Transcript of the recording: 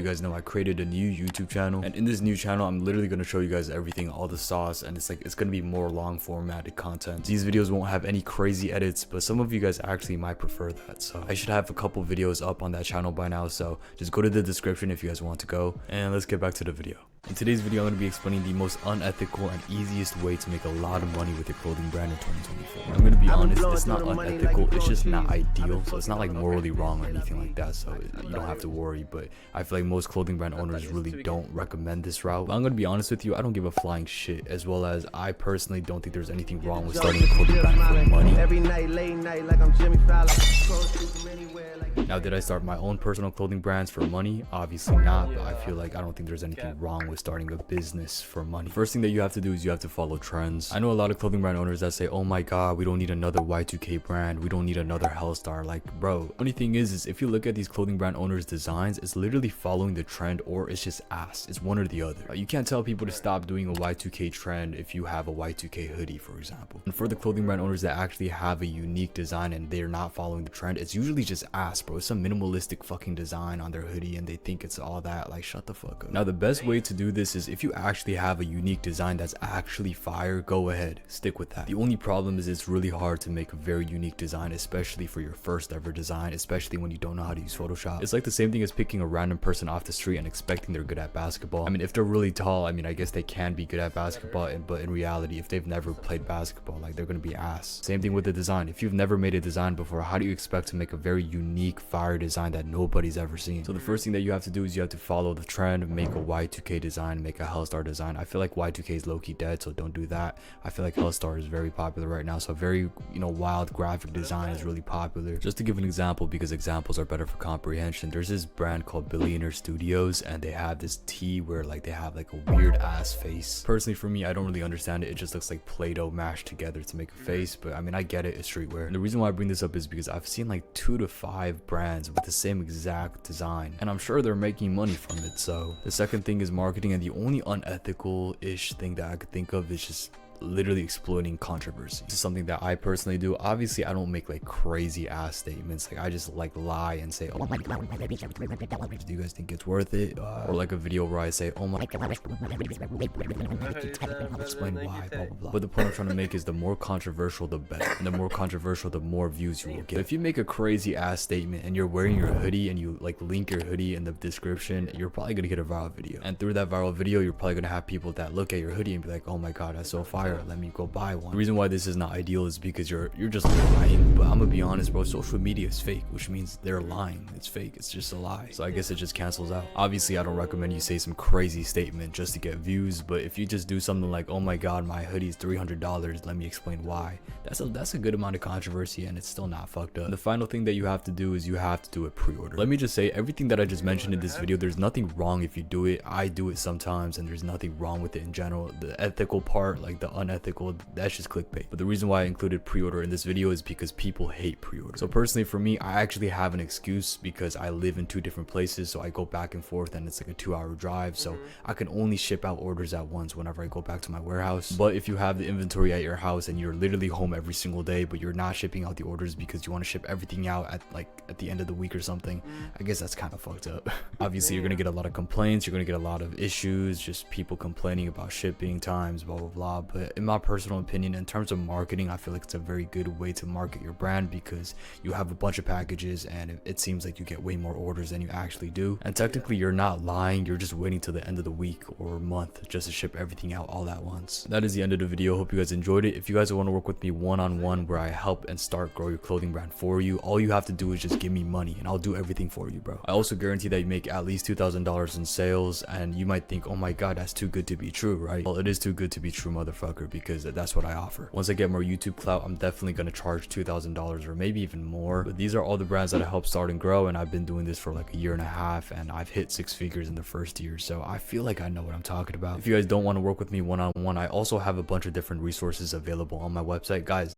You guys know I created a new YouTube channel, and in this new channel I'm literally going to show you guys everything, all the sauce, and it's going to be more long formatted content. These videos won't have any crazy edits, but some of you guys actually might prefer that, so I should have a couple videos up on that channel by now, so just go to the description if you guys want to go, and let's get back to the video. In today's video, I'm going to be explaining the most unethical and easiest way to make a lot of money with your clothing brand in 2024. I'm going to be honest, it's not unethical, it's just not ideal, so it's not like morally wrong or anything like that, so you don't have to worry, but I feel like most clothing brand owners really don't recommend this route. But I'm going to be honest with you, I don't give a flying shit, as well as I personally don't think there's anything wrong with starting a clothing brand for money. Now, did I start my own personal clothing brands for money? Obviously not, but I feel like I don't think there's anything wrong with starting a business for money. First thing that you have to do is you have to follow trends. I know a lot of clothing brand owners that say, oh my god, we don't need another Y2K brand, we don't need another Hellstar. Like, bro, only thing is if you look at these clothing brand owners designs, it's literally following the trend, or it's just ass. It's one or the other. You can't tell people to stop doing a Y2K trend if you have a Y2K hoodie, for example. And for the clothing brand owners that actually have a unique design and they're not following the trend, it's usually just ass, bro. It's some minimalistic fucking design on their hoodie and they think it's all that. Like, shut the fuck up. Now, the best way to do this is if you actually have a unique design that's actually fire, go ahead, stick with that. The only problem is it's really hard to make a very unique design, especially for your first ever design, especially when you don't know how to use Photoshop. It's like the same thing as picking a random person off the street and expecting they're good at basketball. I mean, if they're really tall, I mean, I guess they can be good at basketball, but in reality, if they've never played basketball, like, they're gonna be ass. Same thing with the design. If you've never made a design before, how do you expect to make a very unique fire design that nobody's ever seen? So the first thing that you have to do is you have to follow the trend, make a Y2K design, make a Hellstar design. I feel like Y2K is low-key dead, so don't do that. I feel like Hellstar is very popular right now, so very, wild graphic design is really popular. Just to give an example, because examples are better for comprehension, there's this brand called Billionaire Studios, and they have this tee where like they have like a weird ass face. Personally, for me, I don't really understand it. It just looks like Play-Doh mashed together to make a face, but I mean, I get it, it's streetwear. And the reason why I bring this up is because I've seen like 2 to 5 brands with the same exact design, and I'm sure they're making money from it. So the second thing is marketing, and the only unethical-ish thing that I could think of is just literally exploiting controversy. This is something that I personally do. Obviously, I don't make like crazy ass statements. Like, I just like lie and say, oh my god, do you guys think it's worth it? Or like a video where I say, oh my god, explain why, blah blah blah. But the point I'm trying to make is the more controversial the better, and the more controversial the more views you will get. If you make a crazy ass statement and you're wearing your hoodie and you like link your hoodie in the description, you're probably gonna get a viral video, and through that viral video you're probably gonna have people that look at your hoodie and be like, oh my god, that's so fire, let me go buy one. The reason why this is not ideal is because you're just lying. But I'm gonna be honest, bro, social media is fake, which means they're lying. It's fake, it's just a lie, so I guess it just cancels out. Obviously, I don't recommend you say some crazy statement just to get views, but if you just do something like, oh my god, my hoodie is $300, let me explain why, that's a good amount of controversy, and it's still not fucked up. The final thing that you have to do is you have to do a pre-order. Let me just say, everything that I just mentioned in this video, there's nothing wrong if you do it. I do it sometimes, and there's nothing wrong with it in general. The ethical part, like the unethical, that's just clickbait. But the reason why I included pre-order in this video is because people hate pre-order. So personally, for me, I actually have an excuse because I live in 2 different places, so I go back and forth, and it's like a 2-hour drive, so I can only ship out orders at once whenever I go back to my warehouse. But if you have the inventory at your house and you're literally home every single day, but you're not shipping out the orders because you want to ship everything out at the end of the week or something, I guess that's kind of fucked up. Obviously, you're gonna get a lot of complaints, you're gonna get a lot of issues, just people complaining about shipping times, blah blah blah. But in my personal opinion, in terms of marketing, I feel like it's a very good way to market your brand, because you have a bunch of packages and it seems like you get way more orders than you actually do, and technically you're not lying, you're just waiting till the end of the week or month just to ship everything out all at once. That is the end of the video. Hope you guys enjoyed it. If you guys want to work with me one-on-one where I help and start grow your clothing brand for you, all you have to do is just give me money and I'll do everything for you, bro. I also guarantee that you make at least $2,000 in sales, and you might think, oh my god, that's too good to be true, right? Well, it is too good to be true, motherfucker, because that's what I offer. Once I get more YouTube clout, I'm definitely going to charge $2,000 or maybe even more. But these are all the brands that I help start and grow, and I've been doing this for like a year and a half, and I've hit 6 figures in the first year, so I feel like I know what I'm talking about. If you guys don't want to work with me one-on-one, I also have a bunch of different resources available on my website. Guys,